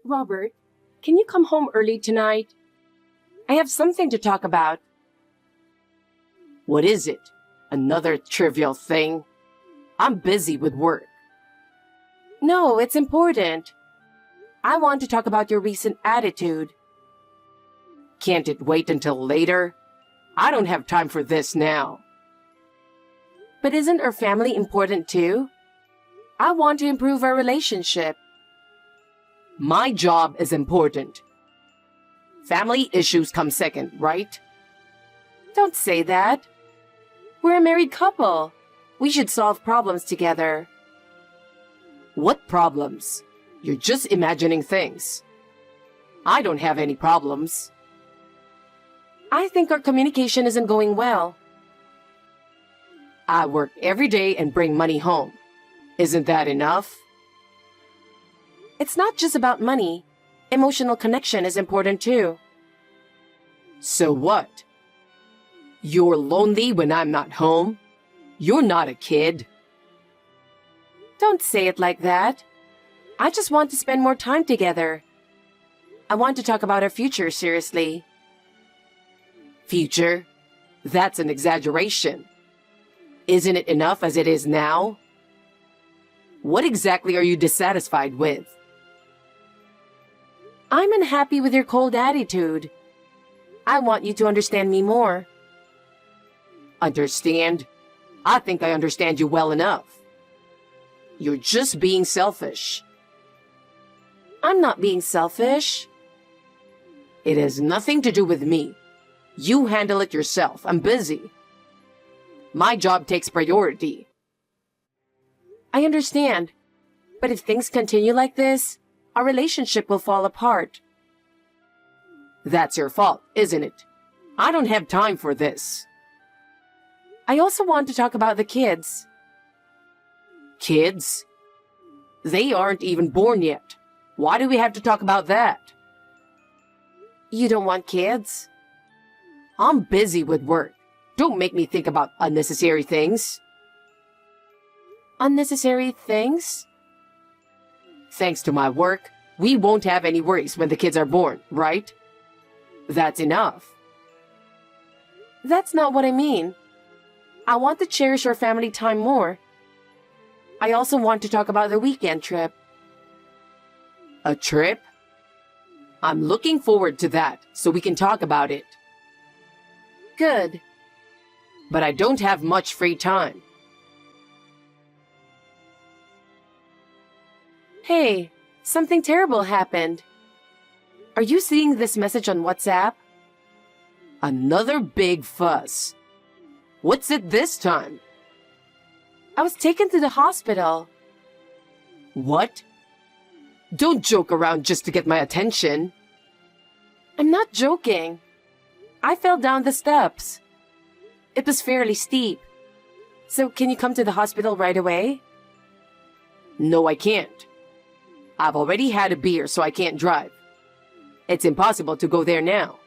Robert, can you come home early tonight? I have something to talk about. What is it? Another trivial thing? I'm busy with work. No, it's important. I want to talk about your recent attitude. Can't it wait until later? I don't have time for this now. But isn't our family important too? I want to improve our relationship. My job is important. Family issues come second, right? Don't say that. We're a married couple. We should solve problems together. What problems? You're just imagining things. I don't have any problems. I think our communication isn't going well. I work every day and bring money home. Isn't that enough? It's not just about money. Emotional connection is important too. So what? You're lonely when I'm not home? You're not a kid. Don't say it like that. I just want to spend more time together. I want to talk about our future seriously. Future? That's an exaggeration. Isn't it enough as it is now? What exactly are you dissatisfied with? I'm unhappy with your cold attitude. I want you to understand me more. Understand? I think I understand you well enough. You're just being selfish. I'm not being selfish. It has nothing to do with me. You handle it yourself. I'm busy. My job takes priority. I understand. But if things continue like this, our relationship will fall apart. That's your fault, isn't it? I don't have time for this. I also want to talk about the kids. Kids? They aren't even born yet. Why do we have to talk about that? You don't want kids? I'm busy with work. Don't make me think about unnecessary things. Unnecessary things? Thanks to my work, we won't have any worries when the kids are born, right? That's enough. That's not what I mean. I want to cherish our family time more. I also want to talk about the weekend trip. A trip? I'm looking forward to that, so we can talk about it. Good. But I don't have much free time. Hey, something terrible happened. Are you seeing this message on WhatsApp? Another big fuss. What's it this time? I was taken to the hospital. What? Don't joke around just to get my attention. I'm not joking. I fell down the steps. It was fairly steep. So can you come to the hospital right away? No, I can't. I've already had a beer, so I can't drive. It's impossible to go there now.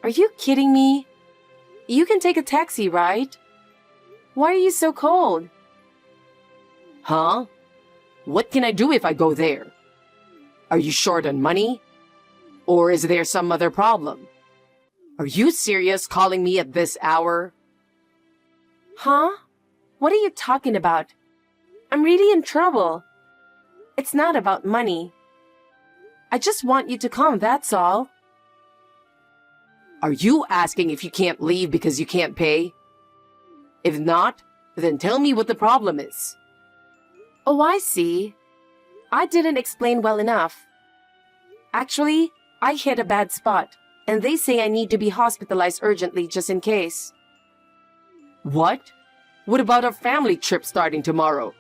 Are you kidding me? You can take a taxi, right? Why are you so cold? Huh? What can I do if I go there? Are you short on money? Or is there some other problem? Are you serious calling me at this hour? Huh? What are you talking about? I'm really in trouble. It's not about money. I just want you to come, that's all. Are you asking if you can't leave because you can't pay? If not, then tell me what the problem is. Oh, I see. I didn't explain well enough. Actually, I hit a bad spot, and they say I need to be hospitalized urgently just in case. What? What about our family trip starting tomorrow?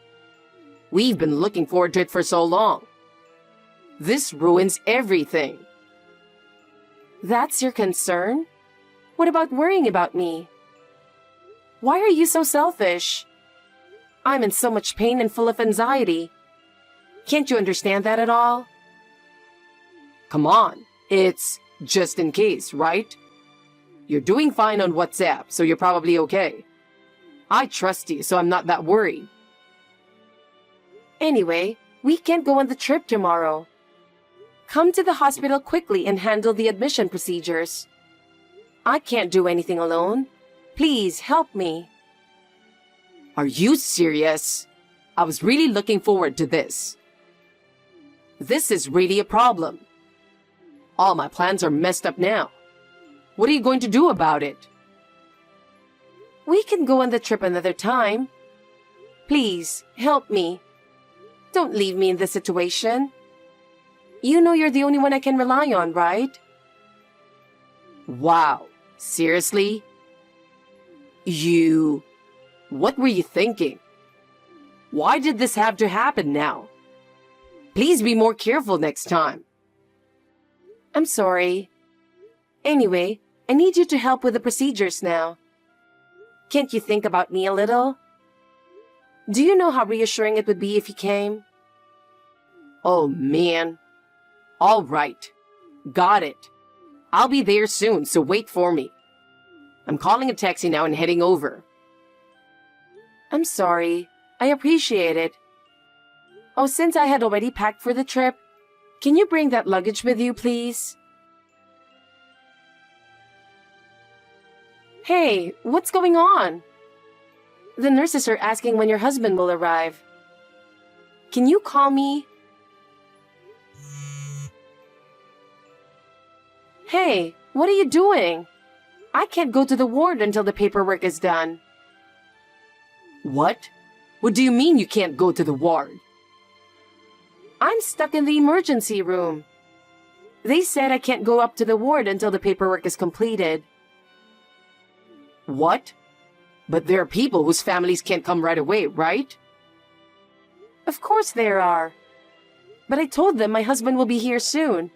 We've been looking forward to it for so long. This ruins everything. That's your concern? What about worrying about me? Why are you so selfish? I'm in so much pain and full of anxiety. Can't you understand that at all? Come on, it's just in case, right? You're doing fine on WhatsApp, so you're probably okay. I trust you, so I'm not that worried. Anyway, we can't go on the trip tomorrow. Come to the hospital quickly and handle the admission procedures. I can't do anything alone. Please help me. Are you serious? I was really looking forward to this. This is really a problem. All my plans are messed up now. What are you going to do about it? We can go on the trip another time. Please, help me. Don't leave me in this situation. You know you're the only one I can rely on, right? Wow, seriously? What were you thinking? Why did this have to happen now? Please be more careful next time. I'm sorry. Anyway, I need you to help with the procedures now. Can't you think about me a little? Do you know how reassuring it would be if you came? Oh man. All right. Got it. I'll be there soon, so wait for me. I'm calling a taxi now and heading over. I'm sorry. I appreciate it. Oh, since I had already packed for the trip, can you bring that luggage with you, please? Hey, what's going on? The nurses are asking when your husband will arrive. Can you call me? Hey, what are you doing? I can't go to the ward until the paperwork is done. What? What do you mean you can't go to the ward? I'm stuck in the emergency room. They said I can't go up to the ward until the paperwork is completed. What? But there are people whose families can't come right away, right? Of course there are. But I told them my husband will be here soon.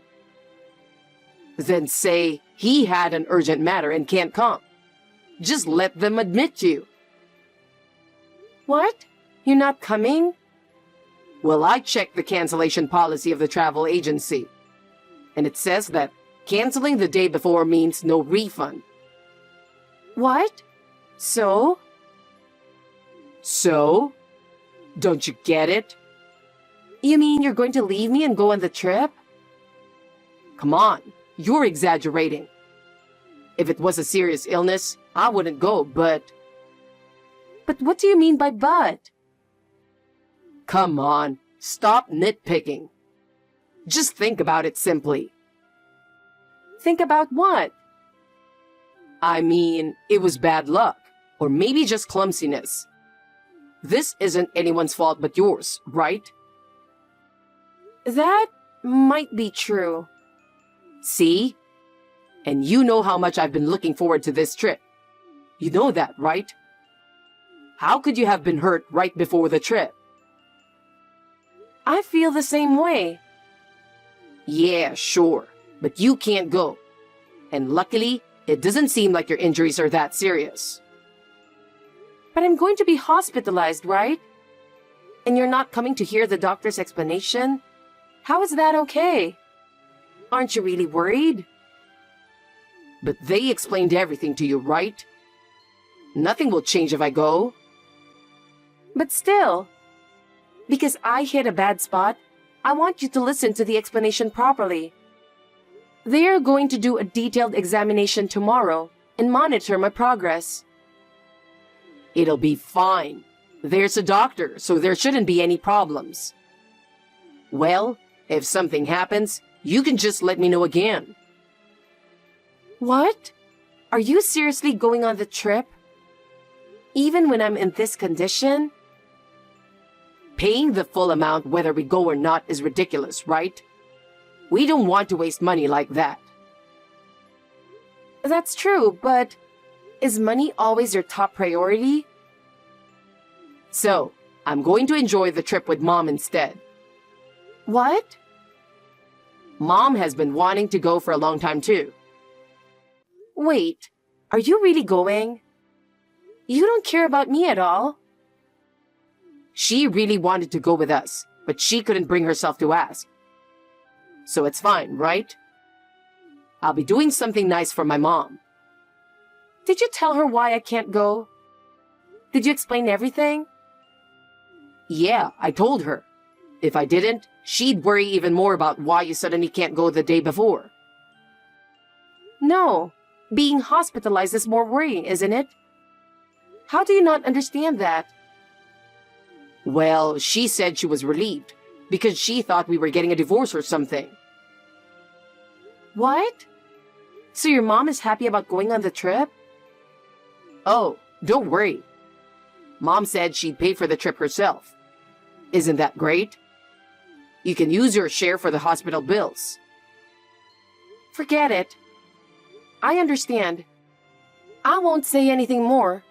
Then say he had an urgent matter and can't come. Just let them admit you. What? You're not coming? Well, I checked the cancellation policy of the travel agency. And it says that canceling the day before means no refund. What? So? So? Don't you get it? You mean you're going to leave me and go on the trip? Come on, you're exaggerating. If it was a serious illness, I wouldn't go, but... But what do you mean by but? Come on, stop nitpicking. Just think about it simply. Think about what? I mean, it was bad luck, or maybe just clumsiness. This isn't anyone's fault but yours, right? That might be true. See? And you know how much I've been looking forward to this trip. You know that, right? How could you have been hurt right before the trip? I feel the same way. Yeah, sure, but you can't go. And luckily, it doesn't seem like your injuries are that serious. But I'm going to be hospitalized, right? And you're not coming to hear the doctor's explanation? How is that okay? Aren't you really worried? But they explained everything to you, right? Nothing will change if I go. But still, because I hit a bad spot, I want you to listen to the explanation properly. They are going to do a detailed examination tomorrow and monitor my progress. It'll be fine. There's a doctor, so there shouldn't be any problems. Well, if something happens, you can just let me know again. What? Are you seriously going on the trip? Even when I'm in this condition? Paying the full amount whether we go or not is ridiculous, right? We don't want to waste money like that. That's true, but is money always your top priority? So, I'm going to enjoy the trip with Mom instead. What? Mom has been wanting to go for a long time too. Wait, are you really going? You don't care about me at all? She really wanted to go with us, but she couldn't bring herself to ask. So it's fine, right? I'll be doing something nice for my mom. Did you tell her why I can't go? Did you explain everything? Yeah, I told her. If I didn't, she'd worry even more about why you suddenly can't go the day before. No, being hospitalized is more worrying, isn't it? How do you not understand that? Well, she said she was relieved because she thought we were getting a divorce or something. What? So your mom is happy about going on the trip? Oh, don't worry. Mom said she'd pay for the trip herself. Isn't that great? You can use your share for the hospital bills. Forget it. I understand. I won't say anything more.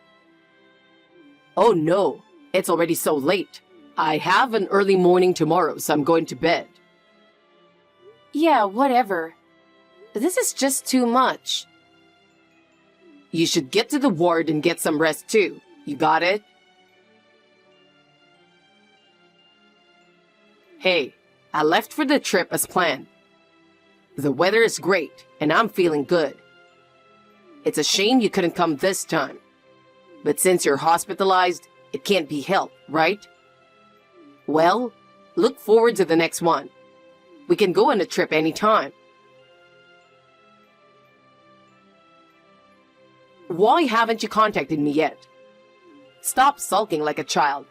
Oh no, it's already so late. I have an early morning tomorrow, so I'm going to bed. Yeah, whatever. This is just too much. You should get to the ward and get some rest too. You got it? Hey, I left for the trip as planned. The weather is great, and I'm feeling good. It's a shame you couldn't come this time. But since you're hospitalized, it can't be helped, right? Well, look forward to the next one. We can go on a trip anytime. Why haven't you contacted me yet? Stop sulking like a child.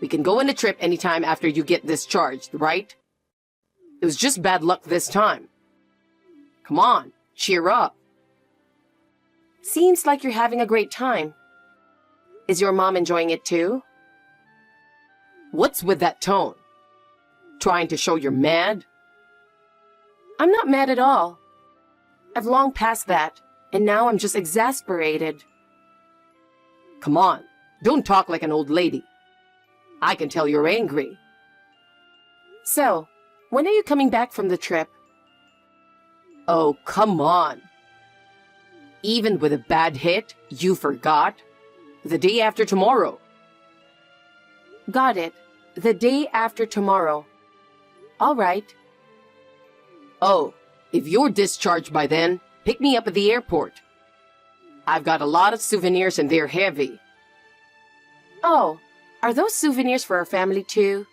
We can go on a trip anytime after you get discharged, right? It was just bad luck this time. Come on, cheer up. Seems like you're having a great time. Is your mom enjoying it too? What's with that tone? Trying to show you're mad? I'm not mad at all. I've long passed that, and now I'm just exasperated. Come on, don't talk like an old lady. I can tell you're angry. So, when are you coming back from the trip? Oh, come on. Even with a bad hit, you forgot? The day after tomorrow. Got it. The day after tomorrow. All right. Oh, if you're discharged by then, pick me up at the airport. I've got a lot of souvenirs and they're heavy. Oh, are those souvenirs for our family too?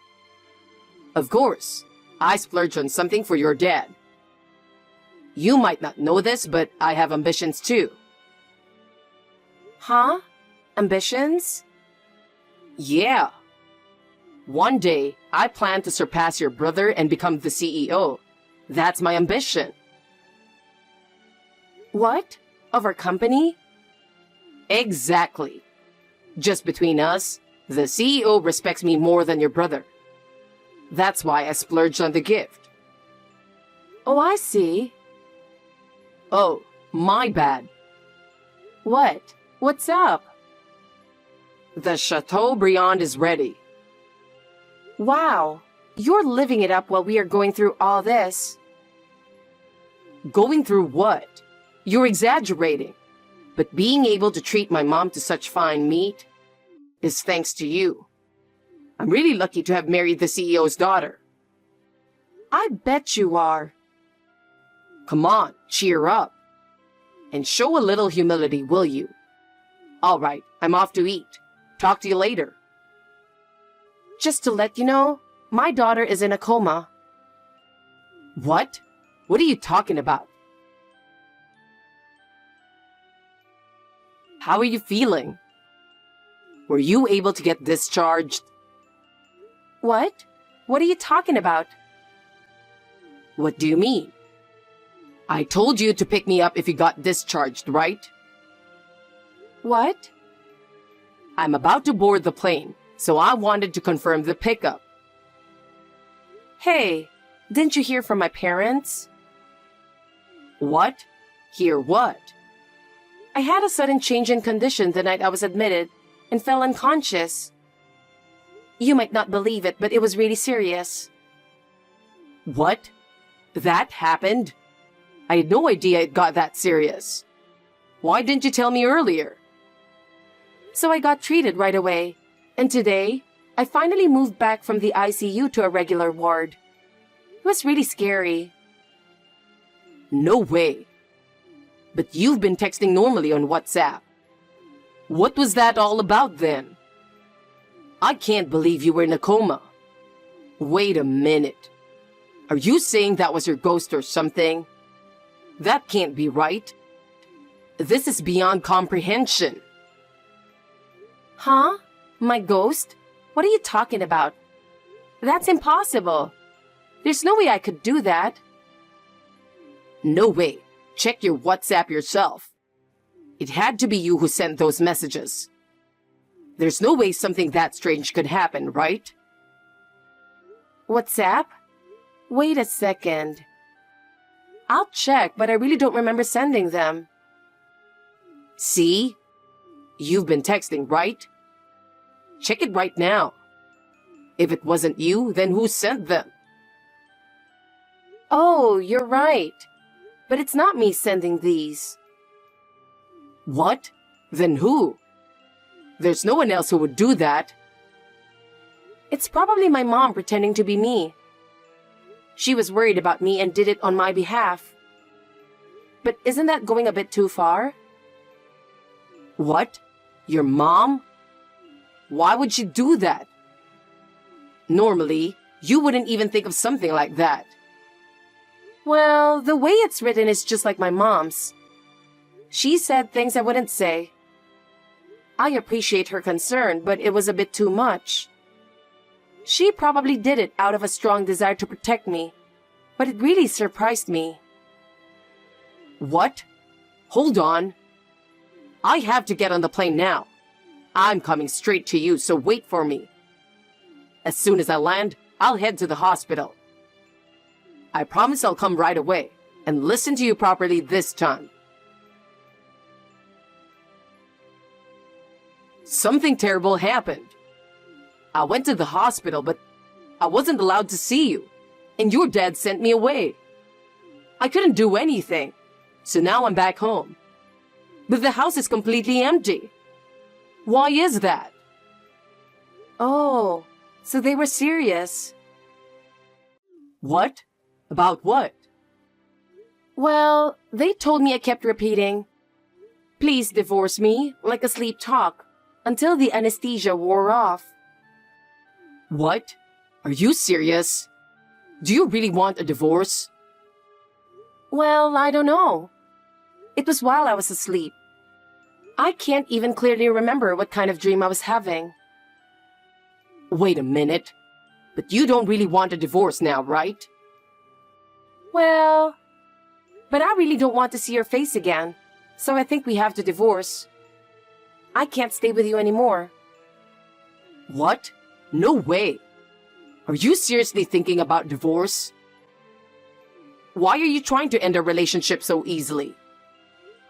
Of course. I splurged on something for your dad. You might not know this, but I have ambitions too. Huh? Ambitions? Yeah. One day, I plan to surpass your brother and become the CEO. That's my ambition. What? Of our company? Exactly. Just between us, the CEO respects me more than your brother. That's why I splurged on the gift. Oh, I see. Oh, my bad. What? What's up? The Chateaubriand is ready. Wow, you're living it up while we are going through all this. Going through what? You're exaggerating. But being able to treat my mom to such fine meat is thanks to you. I'm really lucky to have married the CEO's daughter. I bet you are. Come on, cheer up. And show a little humility, will you? All right, I'm off to eat. Talk to you later. Just to let you know, my daughter is in a coma. What? What are you talking about? How are you feeling? Were you able to get discharged? What? What are you talking about? What do you mean? I told you to pick me up if you got discharged, right? What? I'm about to board the plane, so I wanted to confirm the pickup. Hey, didn't you hear from my parents? What? Hear what? I had a sudden change in condition the night I was admitted and fell unconscious. You might not believe it, but it was really serious. What? That happened? I had no idea it got that serious. Why didn't you tell me earlier? So I got treated right away, and today, I finally moved back from the ICU to a regular ward. It was really scary. No way. But you've been texting normally on WhatsApp. What was that all about then? I can't believe you were in a coma. Wait a minute. Are you saying that was your ghost or something? That can't be right. This is beyond comprehension. Huh? My ghost? What are you talking about? That's impossible. There's no way I could do that. No way. Check your WhatsApp yourself. It had to be you who sent those messages. There's no way something that strange could happen, right? WhatsApp? Wait a second. I'll check, but I really don't remember sending them. See? You've been texting, right? Check it right now. If it wasn't you, then who sent them? Oh, you're right. But it's not me sending these. What? Then who? There's no one else who would do that. It's probably my mom pretending to be me. She was worried about me and did it on my behalf. But isn't that going a bit too far? What? Your mom? Why would she do that? Normally, you wouldn't even think of something like that. Well, the way it's written is just like my mom's. She said things I wouldn't say. I appreciate her concern, but it was a bit too much. She probably did it out of a strong desire to protect me, but it really surprised me. What? Hold on. I have to get on the plane now. I'm coming straight to you, so wait for me. As soon as I land, I'll head to the hospital. I promise I'll come right away and listen to you properly this time. Something terrible happened. I went to the hospital, but I wasn't allowed to see you, and your dad sent me away. I couldn't do anything, so now I'm back home. But the house is completely empty. Why is that? Oh, so they were serious. What? About what? Well, they told me I kept repeating, "Please divorce me," like a sleep talk, until the anesthesia wore off. What? Are you serious? Do you really want a divorce? Well, I don't know. It was while I was asleep. I can't even clearly remember what kind of dream I was having. Wait a minute. But you don't really want a divorce now, right? Well, but I really don't want to see your face again, so I think we have to divorce. I can't stay with you anymore. What? No way. Are you seriously thinking about divorce? Why are you trying to end a relationship so easily?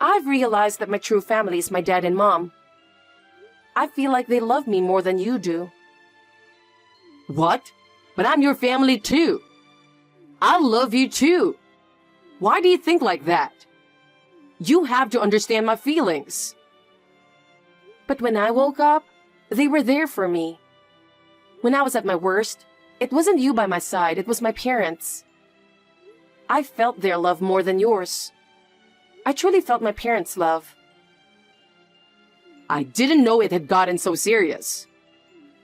I've realized that my true family is my dad and mom. I feel like they love me more than you do. What? But I'm your family too. I love you too. Why do you think like that? You have to understand my feelings. But when I woke up, they were there for me. When I was at my worst, it wasn't you by my side, it was my parents. I felt their love more than yours. I truly felt my parents' love. I didn't know it had gotten so serious.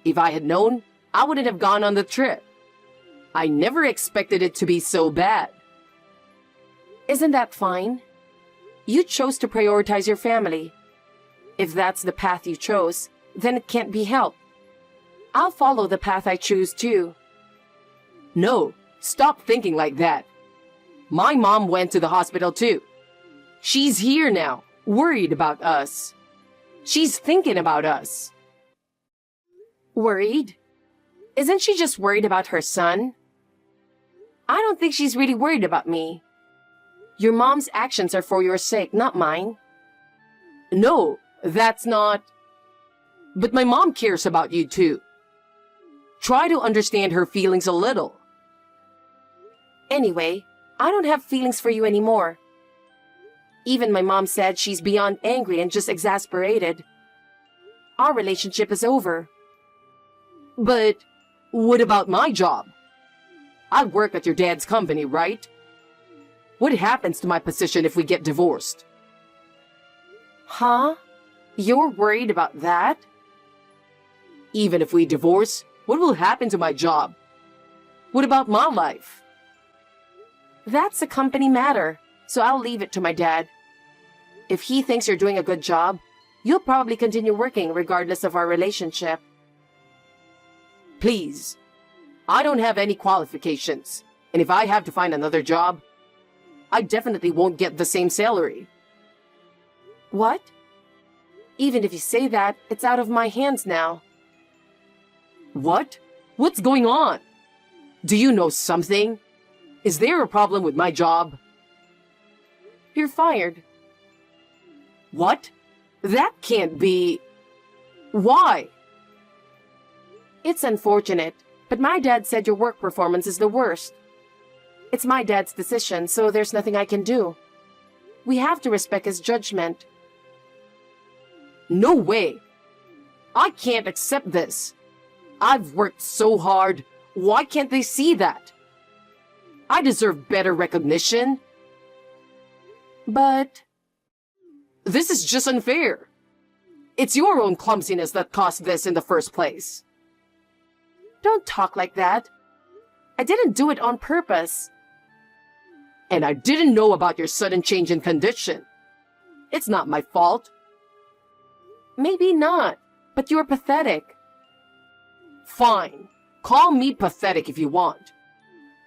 If I had known, I wouldn't have gone on the trip. I never expected it to be so bad. Isn't that fine? You chose to prioritize your family. If that's the path you chose, then it can't be helped. I'll follow the path I choose too. No, stop thinking like that. My mom went to the hospital too. She's here now, worried about us. She's thinking about us. Worried? Isn't she just worried about her son? I don't think she's really worried about me. Your mom's actions are for your sake, not mine. No, that's not... But my mom cares about you too. Try to understand her feelings a little. Anyway, I don't have feelings for you anymore. Even my mom said she's beyond angry and just exasperated. Our relationship is over. But what about my job? I work at your dad's company, right? What happens to my position if we get divorced? Huh? You're worried about that? Even if we divorce, what will happen to my job? What about my life? That's a company matter, so I'll leave it to my dad. If he thinks you're doing a good job, you'll probably continue working regardless of our relationship. Please. I don't have any qualifications, and if I have to find another job, I definitely won't get the same salary. What? Even if you say that, it's out of my hands now. What? What's going on? Do you know something? Is there a problem with my job? You're fired. What? That can't be... Why? It's unfortunate, but my dad said your work performance is the worst. It's my dad's decision, so there's nothing I can do. We have to respect his judgment. No way. I can't accept this. I've worked so hard. Why can't they see that? I deserve better recognition. But... This is just unfair. It's your own clumsiness that caused this in the first place. Don't talk like that. I didn't do it on purpose. And I didn't know about your sudden change in condition. It's not my fault. Maybe not, but you're pathetic. Fine. Call me pathetic if you want.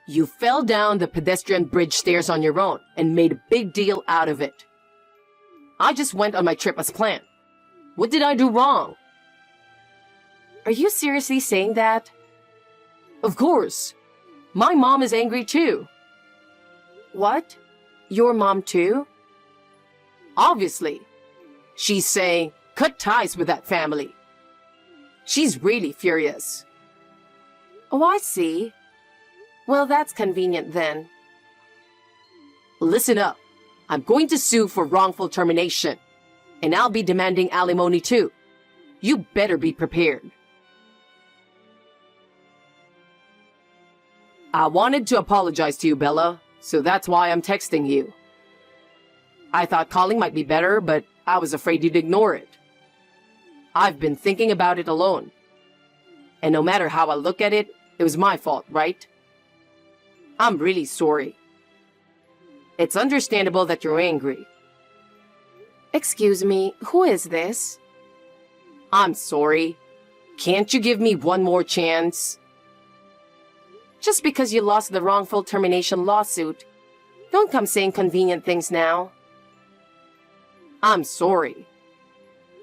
You fell down the pedestrian bridge stairs on your own and made a big deal out of it. I just went on my trip as planned. What did I do wrong? Are you seriously saying that? Of course. My mom is angry too. What? Your mom too? Obviously. She's saying, cut ties with that family. She's really furious. Oh, I see. Well, that's convenient then. Listen up. I'm going to sue for wrongful termination. And I'll be demanding alimony too. You better be prepared. I wanted to apologize to you, Bella, so that's why I'm texting you. I thought calling might be better, but I was afraid you'd ignore it. I've been thinking about it alone. And no matter how I look at it, it was my fault, right? I'm really sorry. It's understandable that you're angry. Excuse me, who is this? I'm sorry. Can't you give me one more chance? Just because you lost the wrongful termination lawsuit, don't come saying convenient things now. I'm sorry.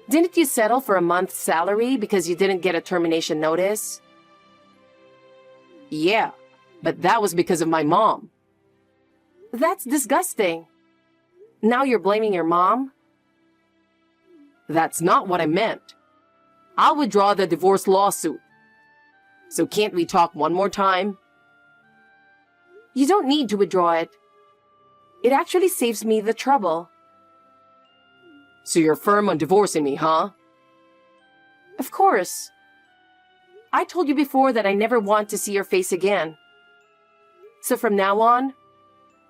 Didn't you settle for a month's salary because you didn't get a termination notice? Yeah, but that was because of my mom. That's disgusting. Now you're blaming your mom? That's not what I meant. I'll withdraw the divorce lawsuit. So can't we talk one more time? You don't need to withdraw it. It actually saves me the trouble. So you're firm on divorcing me, huh? Of course. I told you before that I never want to see your face again. So from now on,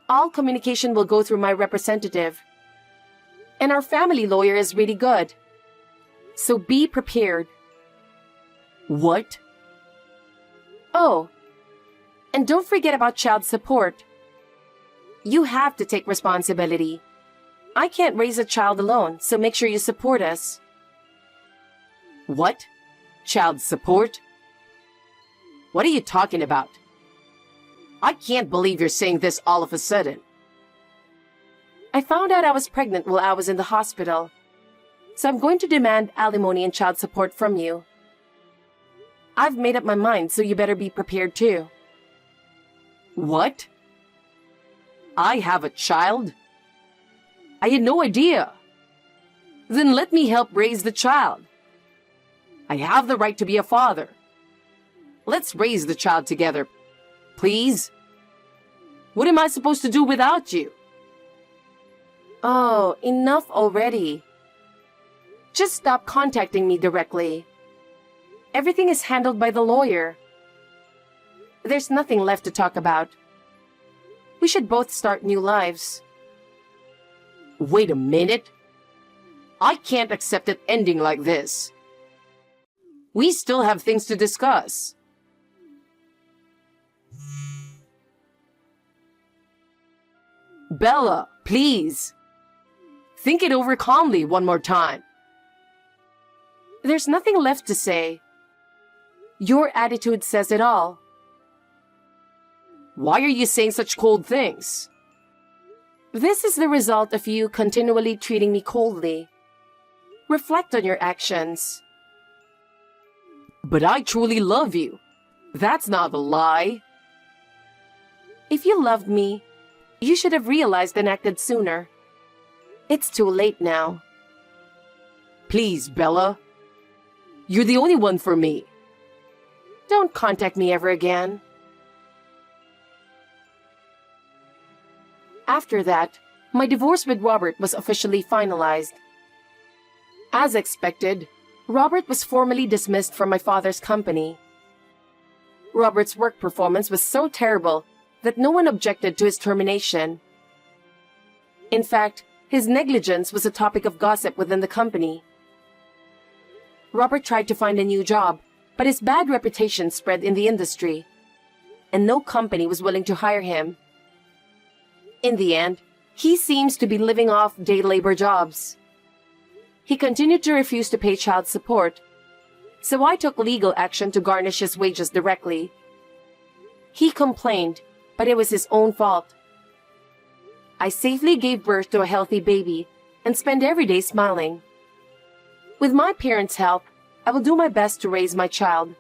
all communication will go through my representative. And our family lawyer is really good. So be prepared. What? Oh, and don't forget about child support. You have to take responsibility. I can't raise a child alone, so make sure you support us. What? Child support? What are you talking about? I can't believe you're saying this all of a sudden. I found out I was pregnant while I was in the hospital. So I'm going to demand alimony and child support from you. I've made up my mind, so you better be prepared too. What? I have a child? I had no idea. Then let me help raise the child. I have the right to be a father. Let's raise the child together, please. What am I supposed to do without you? Oh, enough already. Just stop contacting me directly. Everything is handled by the lawyer. There's nothing left to talk about. We should both start new lives. Wait a minute. I can't accept it ending like this. We still have things to discuss. Bella, please. Think it over calmly one more time. There's nothing left to say. Your attitude says it all. Why are you saying such cold things? This is the result of you continually treating me coldly. Reflect on your actions. But I truly love you. That's not a lie. If you loved me, you should have realized and acted sooner. It's too late now. Please, Bella. You're the only one for me. Don't contact me ever again. After that, my divorce with Robert was officially finalized. As expected, Robert was formally dismissed from my father's company. Robert's work performance was so terrible that no one objected to his termination. In fact, his negligence was a topic of gossip within the company. Robert tried to find a new job, but his bad reputation spread in the industry, and no company was willing to hire him. In the end, he seems to be living off day labor jobs. He continued to refuse to pay child support, so I took legal action to garnish his wages directly. He complained, but it was his own fault. I safely gave birth to a healthy baby and spend every day smiling. With my parents' help, I will do my best to raise my child.